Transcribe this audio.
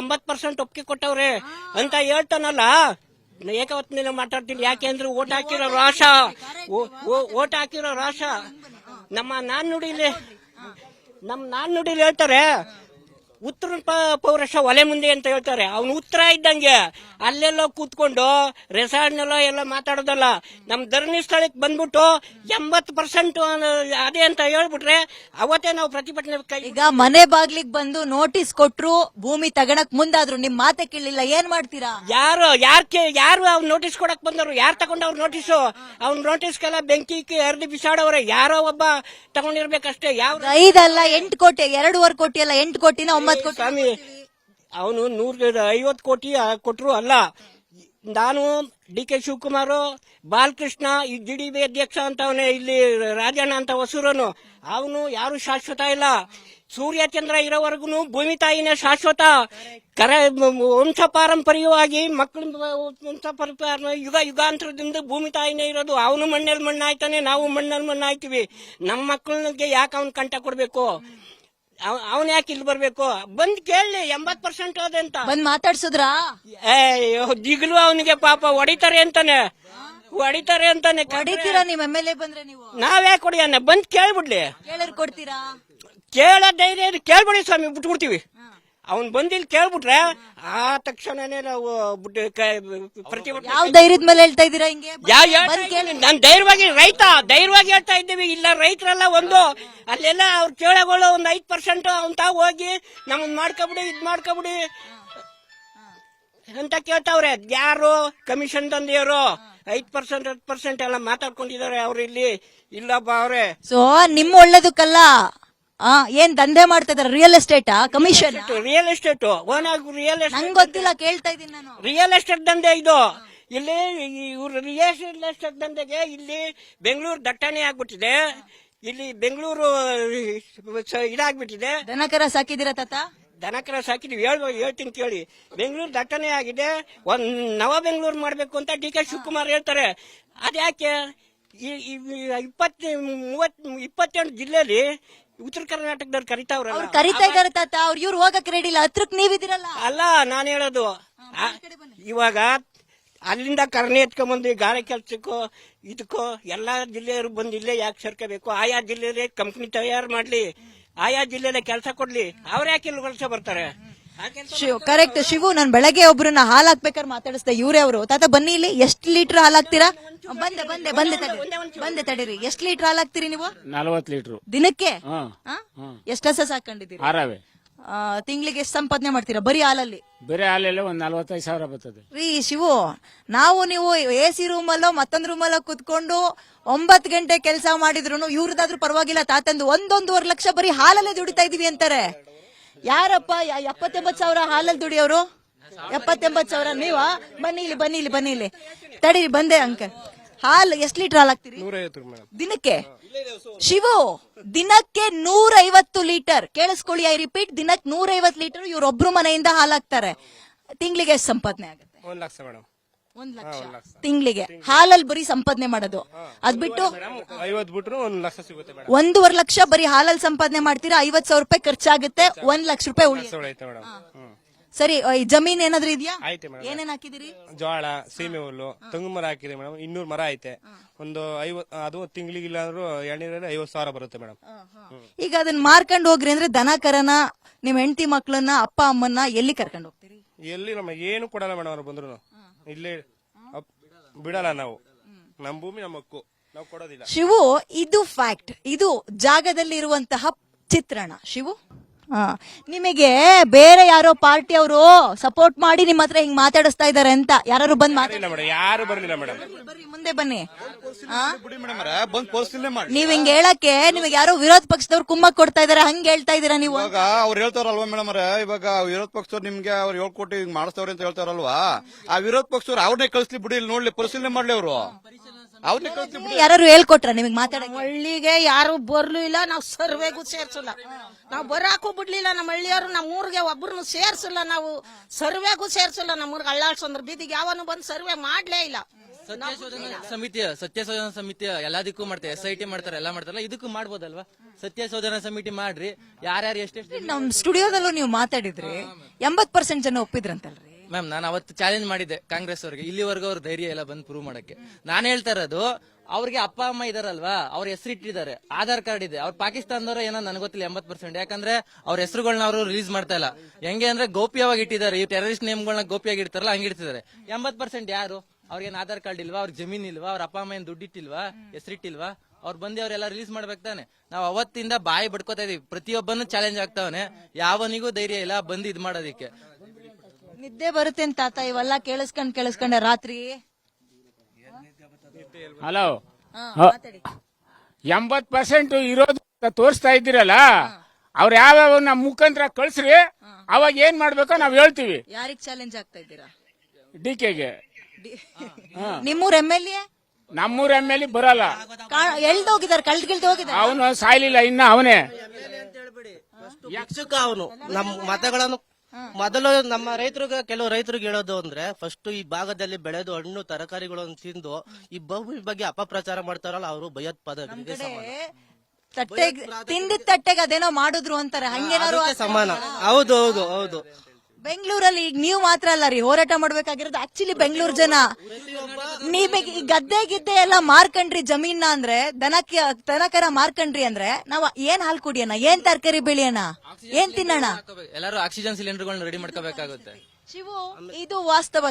80% ಒಪ್ಪಿಗೆ ಕೊಟ್ಟವ್ರೆ ಅಂತ ಹೇಳ್ತಾನಲ್ಲ. ಏಕವತ್ನಿಂದ ಮಾತಾಡ್ತೀನಿ. ಯಾಕೆಂದ್ರೆ ಓಟ್ ಹಾಕಿರೋ ರಾಶ ನಮ್ಮ ನಾಣ್ಣುಡಿಲಿ ಹೇಳ್ತಾರೆ, ಉತ್ತರ ಪೌರಷ ಒಲೆ ಮುಂದೆ ಅಂತ ಹೇಳ್ತಾರೆ. ಅವನು ಉತ್ತರ ಇದ್ದಂಗೆ ಅಲ್ಲೆಲ್ಲೋ ಕೂತ್ಕೊಂಡು ರೆಸಾರ್ಟ್ನೆಲ್ಲೋ ಎಲ್ಲ ಮಾತಾಡೋದಲ್ಲ. ನಮ್ ಧರ್ಮಸ್ಥಳಕ್ಕೆ ಬಂದ್ಬಿಟ್ಟು 80% ಅದೇ ಅಂತ ಹೇಳ್ಬಿಟ್ರೆ ಅವತ್ತೇ ನಾವು ಪ್ರತಿಭಟನೆ. ಈಗ ಮನೆ ಬಾಗ್ಲಿಗೆ ಬಂದು ನೋಟಿಸ್ ಕೊಟ್ರು, ಭೂಮಿ ತಗೊಳಕ್ ಮುಂದಾದ್ರು, ನಿಮ್ ಮಾತೆ ಕೇಳಲಿಲ್ಲ, ಏನ್ ಮಾಡ್ತೀರಾ? ಯಾರು ಅವ್ನು ನೋಟಿಸ್ ಕೊಡಕ್ ಬಂದವರು? ಯಾರು ತಗೊಂಡವ್ರು ನೋಟಿಸು? ಅವ್ನ ನೋಟಿಸ್ಗೆಲ್ಲ ಬೆಂಕಿ ಹರಿದು ಬಿಸಾಡವ್ರೆ. ಯಾರೋ ಒಬ್ಬ ತಗೊಂಡಿರ್ಬೇಕಷ್ಟೇ. ಯಾವ 5 ಅಲ್ಲ 8 ಕೋಟಿ, 2.5 ಕೋಟಿ ಅಲ್ಲ 8 ಕೋಟಿನ 9 ಕೋಟಿ. ಸ್ವಾಮಿ, ಅವನು 150 ಕೋಟಿ ಕೊಟ್ರು ಅಲ್ಲ. ನಾನು DK ಶಿವಕುಮಾರ್, ಬಾಲಕೃಷ್ಣ, ಈ GDB ಅಧ್ಯಕ್ಷ ಅಂತವನೇ, ಇಲ್ಲಿ ರಾಜಣ್ಣ ಅಂತ ಹೊಸೂರನು, ಅವನು ಯಾರು ಶಾಶ್ವತ ಇಲ್ಲ. ಸೂರ್ಯಚಂದ್ರ ಇರೋವರೆಗೂ ಭೂಮಿ ತಾಯಿನೇ ಶಾಶ್ವತ. ವಂಶ ಪಾರಂಪರ್ಯವಾಗಿ ಮಕ್ಕಳು ಯುಗಾಂತರದಿಂದ ಭೂಮಿ ತಾಯಿನೇ ಇರೋದು. ಅವನು ಮಣ್ಣಲ್ಲಿ ಮಣ್ಣಾಯ್ತಾನೆ, ನಾವು ಮಣ್ಣಲ್ಲಿ ಮಣ್ಣಾಯ್ತೀವಿ. ನಮ್ಮ ಮಕ್ಕಳಿಗೆ ಯಾಕೆ ಅವ್ನು ಕಂಟ ಕೊಡ್ಬೇಕು? ಅವನ್ ಯಾಕೆ ಇಲ್ಲಿ ಬರ್ಬೇಕು? ಬಂದ್ ಕೇಳಿ 80% ಅದೇ ಅಂತ ಬಂದ್ ಮಾತಾಡ್ಸುದ್ರಾ? ದಿಗ್ಲು ಅವನಿಗೆ ಪಾಪ ಹೊಡಿತಾರೆ ಅಂತಾನೆ. ಹೊಡಿತೀರಾ? ನಿಮ್ MLA ಬಂದ್ರೆ ನೀವು ನಾವ್ಯಾಕೆ ಹೊಡಿಯೋಣ? ಬಂದ್ ಕೇಳ್ಬಿಡ್ಲಿ. ಕೇಳರ್ ಕೊಡ್ತೀರಾ? ಕೇಳ ಧೈರ್ಯ ಕೇಳ್ಬಿಡಿ ಸ್ವಾಮಿ, ಬಿಟ್ಬಿಡ್ತೀವಿ. ಅವ್ನ್ ಬಂದಿಲ್ಲಿ ಕೇಳ್ಬಿಟ್ರೆ ಆ ತಕ್ಷಣನೇ ನಾವು ಪ್ರತಿಭಟನೆ. ಯಾವ ಧೈರ್ಯದ ಮೇಲೆ ಹೇಳ್ತಾ ಇದೀರಾ ಹಿಂಗೆ? ನಾನ್ ಧೈರ್ಯವಾಗಿ ಹೇಳ್ತಾ ಇದ್ದೀವಿ. ಇಲ್ಲ ರೈತರೆಲ್ಲ ಅಲ್ಲೆಲ್ಲ ಅವ್ರ ಕೇಳಗಳು 5% ಅವ್ನ್ ತಾವ್ ಹೋಗಿ ನಮ್ಮನ್ ಮಾಡ್ಕೊಬಿಡಿ, ಇದ್ ಮಾಡ್ಕೊಬಿಡಿ ಅಂತ ಕೇಳ್ತಾವ್ರೆ. ಯಾರು ಕಮಿಷನ್ ತಂದೆಯವರು 5% 10% ಎಲ್ಲ ಮಾತಾಡ್ಕೊಂಡಿದ್ದಾರೆ. ಅವ್ರು ಇಲ್ಲಿ ಇಲ್ಲಪ್ಪ ಅವ್ರೆ. ಸೊ ನಿಮ್ಮ ಒಳ್ಳೇದಕ್ಕಲ್ಲ, ಏನ್ ದಂಧೆ ಮಾಡ್ತಾ ಇದಾರೆ? Real estate commission? Real estate ನಂಗೆ ಗೊತ್ತಿಲ್ಲ, ಕೇಳ್ತಾ ಇದೀನಿ ನಾನು. ರಿಯಲ್ ಎಸ್ಟೇಟ್ ದಂಧೆ ಇದು. ಇಲ್ಲಿ ಇವ್ರು ರಿಯಲ್ ಎಸ್ಟೇಟ್ ದಂಧೆಗೆ ಇಲ್ಲಿ ಬೆಂಗಳೂರು ದಟ್ಟಣೆ ಆಗ್ಬಿಟ್ಟಿದೆ. ಇಲ್ಲಿ ಬೆಂಗಳೂರು ಇದಾಗ್ಬಿಟ್ಟಿದೆ. ದನಕರ ಸಾಕಿದಿರ ತಾತ? ದನಕರ ಸಾಕಿದ್ವಿ. ಹೇಳ್ತೀನಿ ಕೇಳಿ. ಬೆಂಗಳೂರು ದಟ್ಟಣೆ ಆಗಿದೆ. ಒಂದ್ ನವ ಬೆಂಗಳೂರು ಮಾಡ್ಬೇಕು ಅಂತ DK ಶಿವಕುಮಾರ್ ಹೇಳ್ತಾರೆ. ಅದ್ಯಾಕೆ? 28 ಜಿಲ್ಲೆಯಲ್ಲಿ ಉತ್ತರ ಕರ್ನಾಟಕದವ್ರು ಕರಿತಾವ್ರಲ್ಲ. ಕರಿತಾ ಇದಾರೆ ತಾತ. ಅವ್ರು ಇವ್ರು ಹೋಗಕ್ ರೆಡಿ ಇಲ್ಲ, ಹತ್ರಕ್ ನೀವಿದಿರಲ್ಲ. ಅಲ್ಲ, ನಾನು ಹೇಳೋದು ಇವಾಗ ಅಲ್ಲಿಂದ ಕರ್ಣಿ ಎತ್ಕೊಂಡ್ಬಂದು ಗಾರೆ ಕೆಲ್ಸಕ್ಕೋ ಇದಕ್ಕೋ ಎಲ್ಲಾ ಜಿಲ್ಲೆಯವರು ಬಂದು ಇಲ್ಲೇ ಯಾಕೆ ಸೇರ್ಕೋಬೇಕು? ಆಯಾ ಜಿಲ್ಲೆಯಲ್ಲೇ ಕಂಪ್ನಿ ತಯಾರು ಮಾಡ್ಲಿ, ಆಯಾ ಜಿಲ್ಲೆಯಲ್ಲೇ ಕೆಲಸ ಕೊಡ್ಲಿ. ಅವ್ರ ಯಾಕೆ ಇಲ್ಲಿ ಕೆಲಸ ಬರ್ತಾರೆ? ಕರೆಕ್ಟ್ ಶಿವು. ನಾನು ಬೆಳಗ್ಗೆ ಒಬ್ರನ್ನ ಹಾಲ್ ಹಾಕ್ಬೇಕಾದ್ರೆ ಮಾತಾಡಿಸ್ದೆ, ಇವ್ರೆ ಅವರು. ತಾತ ಬನ್ನಿ ಇಲ್ಲಿ. ಎಷ್ಟು ಲೀಟರ್ ಹಾಲ್ ಹಾಕ್ತೀರಾ? ಬಂದೆ ತಡೀರಿ. ಎಷ್ಟು ಲೀಟರ್ ಹಾಲ್ ಹಾಕ್ತೀರಿ ನೀವು? 40 ಲೀಟರ್ ದಿನಕ್ಕೆ. ಎಷ್ಟು ಹಸ ಸಾಕೊಂಡಿದ್ದೀರಿ? ತಿಂಗಳಿಗೆ ಎಷ್ಟು ಸಂಪಾದನೆ ಮಾಡ್ತೀರಾ ಬರೀ ಹಾಲಲ್ಲಿ? ಬರೀ ಹಾಲಲ್ಲಿ 45,000 ಬರ್ತದೆ ರೀ ಶಿವು. ನೀವು AC ರೂಮಲ್ಲೋ ಮತ್ತೊಂದ್ ರೂಮಲ್ಲೋ ಕುತ್ಕೊಂಡು 9 ಗಂಟೆ ಕೆಲಸ ಮಾಡಿದ್ರು ಇವ್ರದಾದ್ರೂ ಪರವಾಗಿಲ್ಲ. ತಾತಂದು 1-1.5 ಲಕ್ಷ ಬರೀ ಹಾಲಲ್ಲೇ ದುಡಿತಾ ಇದೀವಿ ಅಂತಾರೆ. ಯಾರಪ್ಪ 70-80,000 ಹಾಲಲ್ಲಿ ದುಡಿಯೋರು? 70-80,000 ನೀವ? ಬನ್ನಿ ಇಲ್ಲಿ ತಡೀರಿ. ಬಂದೆ ಅಂಕಲ್. ಹಾಲು ಎಷ್ಟು ಲೀಟರ್ ಹಾಲು ಹಾಕ್ತೀರಿ ದಿನಕ್ಕೆ? ಶಿವು, ದಿನಕ್ಕೆ 150 ಲೀಟರ್. ಕೇಳಿಸ್ಕೊಳ್ಳಿ, ಐ ರಿಪೀಟ್, ದಿನಕ್ಕೆ 150 ಲೀಟರ್ ಇವ್ರೊಬ್ರು ಮನೆಯಿಂದ ಹಾಲು ಹಾಕ್ತಾರೆ. ತಿಂಗಳಿಗೆ ಎಷ್ಟು ಸಂಪಾದನೆ ಆಗುತ್ತೆ? 1 ಲಕ್ಷ ಮೇಡಮ್. 1 ಲಕ್ಷ ತಿಂಗಳಿಗೆ ಹಾಲಲ್ಲಿ ಬರೀ ಸಂಪಾದನೆ ಮಾಡೋದು. ಅದ್ಬಿಟ್ಟು 50 ಬಿಟ್ರು 1 ಲಕ್ಷ ಸಿಗುತ್ತೆ ಮೇಡಮ್. 1.5 ಲಕ್ಷ ಬರೀ ಹಾಲಲ್ಲಿ ಸಂಪಾದನೆ ಮಾಡ್ತೀರಾ. 50,000 ರೂಪಾಯಿ ಖರ್ಚಾಗುತ್ತೆ, 1 ಲಕ್ಷ ರೂಪಾಯಿ ಉಳಿಯುತ್ತೆ. ಸರಿ, ಜಮೀನ್ ಏನಾದ್ರೂ ಇದೆಯಾ? ಏನೇನ್ ಹಾಕಿದಿರಿ? ಜೋಳ, ಸೀಮೆ ಹುಲ್ಲು, ತೆಂಗು ಮರ ಹಾಕಿದೆ ಮೇಡಮ್. 200 ಮರ ಐತೆ. ಒಂದು 50, ಅದು ತಿಂಗಳಿಗಿಲ್ಲ ಅಂದ್ರೂ 50,000 ಬರುತ್ತೆ ಮೇಡಮ್. ಈಗ ಅದನ್ನ ಮಾರ್ಕೊಂಡು ಹೋಗ್ರಿ ಅಂದ್ರೆ ದನ ಕರನ, ನಿಮ್ ಹೆಂಡತಿ ಮಕ್ಳನ್ನ, ಅಪ್ಪ ಅಮ್ಮನ್ನ ಎಲ್ಲಿ ಕರ್ಕೊಂಡು ಹೋಗ್ತೀರಿ? ಎಲ್ಲಿ ನಮಗೆ ಏನು ಕೊಡಲ್ಲ ಮೇಡಮ್. ಅವ್ರು ಬಂದ್ರು ಇಲ್ಲೇ ಬಿಡಲ್ಲ. ನಾವು ನಮ್ ಭೂಮಿ ನಮ್ಮ ಹಕ್ಕು, ನಾವು ಕೊಡೋದಿಲ್ಲ. ಶಿವು, ಇದು ಫ್ಯಾಕ್ಟ್. ಇದು ಜಾಗದಲ್ಲಿ ಇರುವಂತಹ ಚಿತ್ರಣ. ಶಿವು, ನಿಮಗೆ ಬೇರೆ ಯಾರೋ ಪಾರ್ಟಿ ಅವರು ಸಪೋರ್ಟ್ ಮಾಡಿ ನಿಮ್ಮ ಹತ್ರ ಹಿಂಗ್ ಮಾತಾಡಿಸ್ತಾ ಇದಾರೆ ಅಂತ ಯಾರು ಬಂದ್ ಯಾರು ಬರ್ಲಿಲ್ಲ ಮೇಡಮ್. ಮುಂದೆ ಬನ್ನಿ. ನೀವ್ ಹಿಂಗ್ ಹೇಳಕ್ಕೆ ನಿಮಗೆ ಯಾರೋ ವಿರೋಧ ಪಕ್ಷದವ್ರು ಕುಮ್ಮಕ್ ಕೊಡ್ತಾ ಇದಾರೆ, ಹಂಗ ಹೇಳ್ತಾ ಇದೀರಾ ನೀವು? ಅವ್ರು ಹೇಳ್ತಾರಲ್ವಾ ಮೇಡಮ್ ಅವ್ರೆ, ಇವಾಗ ವಿರೋಧ ಪಕ್ಷದವ್ರು ನಿಮ್ಗೆ ಅವ್ರು 7 ಕೋಟಿ ಮಾಡಿಸ್ತವ್ರೆ ಅಂತ ಹೇಳ್ತಾರಲ್ವಾ. ಆ ವಿರೋಧ ಪಕ್ಷದವ್ರು ಅವ್ರನ್ನೇ ಕಳಿಸ್ಲಿ ಬಿಡಿ, ಇಲ್ಲಿ ನೋಡ್ಲಿ, ಪರಿಶೀಲನೆ ಮಾಡ್ಲಿ. ಅವರು ಯಾರು ಹೇಳ್ಕೊಟ್ರ ನಿಮಗ್ ಮಾತಾಡ? ಹಳ್ಳಿಗೆ ಯಾರು ಬರ್ಲೂ ಇಲ್ಲ, ನಾವು ಸರ್ವೆಗೂ ಸೇರ್ಸಲ್ಲ. ನಾವು ಬರಾಕು ಬಿಡ್ಲಿಲ್ಲ. ನಮ್ಮ ಹಳ್ಳಿಯವರು ನಮ್ಮ ಊರಿಗೆ ಒಬ್ಬರನ್ನು ಸೇರ್ಸಲ್ಲ, ನಾವು ಸರ್ವೆಗೂ ಸೇರ್ಸಲ್ಲ. ನಮ್ಮ ಊರಿಗೆ ಅಳ್ಳಾಡ್ಸಂದ್ರ ಬೀದಿಗೆ ಯಾವನು ಬಂದು ಸರ್ವೆ ಮಾಡ್ಲೇ ಇಲ್ಲ. ಸತ್ಯಶೋಧನಾ ಸಮಿತಿ ಎಲ್ಲದಕ್ಕೂ ಮಾಡ್ತಾರೆ, SIT ಮಾಡ್ತಾರೆ, ಎಲ್ಲ ಮಾಡ್ತಾರಲ್ಲ, ಇದಕ್ಕೂ ಮಾಡ್ಬೋದಲ್ವಾ? ಸತ್ಯಶೋಧನಾ ಸಮಿತಿ ಮಾಡ್ರಿ, ಯಾರ್ಯಾರು ಎಷ್ಟೆಷ್ಟು. ನಮ್ ಸ್ಟುಡಿಯೋದಲ್ಲೂ ನೀವು ಮಾತಾಡಿದ್ರಿ 80% ಜನ ಒಪ್ಪಿದ್ರಂತಲ್ರಿ. ಮ್ಯಾಮ್, ನಾನು ಅವತ್ತು ಚಾಲೆಂಜ್ ಮಾಡಿದ್ದೆ ಕಾಂಗ್ರೆಸ್ ಅವ್ರಿಗೆ, ಇಲ್ಲಿವರೆಗೂ ಅವ್ರ ಧೈರ್ಯ ಎಲ್ಲ ಬಂದು ಪ್ರೂವ್ ಮಾಡಕ್ಕೆ. ನಾನು ಹೇಳ್ತಾ ಇರೋದು, ಅವ್ರಿಗೆ ಅಪ್ಪ ಅಮ್ಮ ಇದಾರಲ್ವಾ, ಅವ್ರ ಹೆಸರಿಟ್ಟಿದ್ದಾರೆ, ಆಧಾರ್ ಕಾರ್ಡ್ ಇದೆ. ಅವ್ರು ಪಾಕಿಸ್ತಾನದವ್ರ ಏನೋ ನನಗೆ ಗೊತ್ತಿಲ್ಲ 80%. ಯಾಕಂದ್ರೆ ಅವ್ರ ಹೆಸರುಗಳನ್ನ ಅವರು ರಿಲೀಸ್ ಮಾಡ್ತಾ ಇಲ್ಲ. ಹೆಂಗೆ ಅಂದ್ರೆ ಗೌಪ್ಯವಾಗಿ ಇಟ್ಟಿದ್ದಾರೆ, ಈ ಟೆರರಿಸ್ಟ್ ನೇಮ್ಗಳನ್ನ ಗೌಪ್ಯವಾಗಿ ಇಡ್ತಾರಲ್ಲ, ಹಂಗಿಡ್ತಿದ್ದಾರೆ. 80% ಯಾರು? ಅವ್ರಿಗೇನ್ ಆಧಾರ್ ಕಾರ್ಡ್ ಇಲ್ವಾ? ಅವ್ರ ಜಮೀನ್ ಇಲ್ವಾ? ಅವ್ರ ಅಪ್ಪ ಅಮ್ಮ ಏನ್ ದುಡ್ಡಿಟ್ಟಿಲ್ವಾ? ಹೆಸರಿಟ್ಟಿಲ್ವಾ? ಅವ್ರು ಬಂದು ಅವರೆಲ್ಲ ರಿಲೀಸ್ ಮಾಡ್ಬೇಕು ತಾನೆ. ನಾವು ಅವತ್ತಿಂದ ಬಾಯಿ ಬಡ್ಕೋತಾ ಇದೀವಿ, ಪ್ರತಿಯೊಬ್ಬನು ಚಾಲೆಂಜ್ ಆಗ್ತಾವನೆ, ಯಾವನಿಗೂ ಧೈರ್ಯ ಇಲ್ಲ ಬಂದು ಇದ್ ಮಾಡೋದಿಕ್ಕೆ. ನಿದ್ದೆ ಬರುತ್ತೆ ಅಂತ ತಾತ ಇವೆಲ್ಲ ಕೇಳಿಸ್ಕೊಂಡೆ ರಾತ್ರಿ. ಹಲೋ, ಮಾತಾಡಿ. 80% ಇರೋದು ತೋರಿಸ್ತಾ ಇದ್ದೀರಲ್ಲ, ಅವ್ರು ಯಾವ್ಯಾವ ನಮ್ಮ ಮುಖಾಂತರ ಕಳ್ಸ್ರಿ, ಅವಾಗ ಏನ್ ಮಾಡ್ಬೇಕೋ ನಾವ್ ಹೇಳ್ತೀವಿ. ಯಾರಿಗ್ ಚಾಲೆಂಜ್ ಆಗ್ತಾ ಇದ್ದೀರಾ? DKಗೆ. ನಿಮ್ಮೂರ್ MLA? ನಮ್ಮೂರ MLA ಬರಲ್ಲ, ಎಳ್ದೋಗಿದಾರೆ, ಕಳ್ದು ಹೋಗಿದ್ದಾರೆ. ಅವನು ಸಾಯ್ಲಿಲ್ಲ ಇನ್ನ, ಅವನೇ ಯಕ್ಷಕ. ಅವನು ನಮ್ಮ ಮತಗಳನ್ನು ಮೊದಲು ನಮ್ಮ ರೈತರಿಗೆ, ಕೆಲವು ರೈತರಿಗೆ ಹೇಳೋದು ಅಂದ್ರೆ, ಫಸ್ಟ್ ಈ ಭಾಗದಲ್ಲಿ ಬೆಳೆದು ಹಣ್ಣು ತರಕಾರಿಗಳನ್ನು ತಿಂದು ಈ ಭೂಮಿ ಬಗ್ಗೆ ಅಪಪ್ರಚಾರ ಮಾಡ್ತಾರಲ್ಲ, ಅವರು ಭಯೋತ್ಪಾದಕರಿಗೆ ತಿಂದಿದ್ದ ತಟ್ಟೆಗೆ ಅದೇನೋ ಮಾಡಿದ್ರು ಅಂತಾರೆ, ಹಂಗೇನಾರು ಸಮಾನ. ಹೌದು ಹೌದು ಹೌದು. ಬೆಂಗಳೂರಲ್ಲಿ ಈಗ ನೀವು ಮಾತ್ರ ಅಲ್ಲ ರೀ ಹೋರಾಟ ಮಾಡ್ಬೇಕಾಗಿರೋದು, ಆಕ್ಚುಲಿ ಬೆಂಗಳೂರು ಜನ. ನೀವೀಗ ಈ ಗಿದ್ದೆ ಎಲ್ಲ ಮಾರ್ಕಂಡ್ರಿ ಜಮೀನ ಅಂದ್ರೆ, ದನಕರ ಮಾರ್ಕಂಡ್ರಿ ಅಂದ್ರೆ ನಾವ್ ಏನ್ ಹಾಲು ಕುಡಿಯೋಣ, ಏನ್ ತರಕಾರಿ ಬೆಳೆಯೋಣ, ಏನ್ ತಿನ್ನೋಣ? ಎಲ್ಲರೂ ಆಕ್ಸಿಜನ್ ಸಿಲಿಂಡರ್ಗಳನ್ನ ರೆಡಿ ಮಾಡ್ಕೋಬೇಕಾಗುತ್ತೆ. ಶಿವು, ಇದು ವಾಸ್ತವ.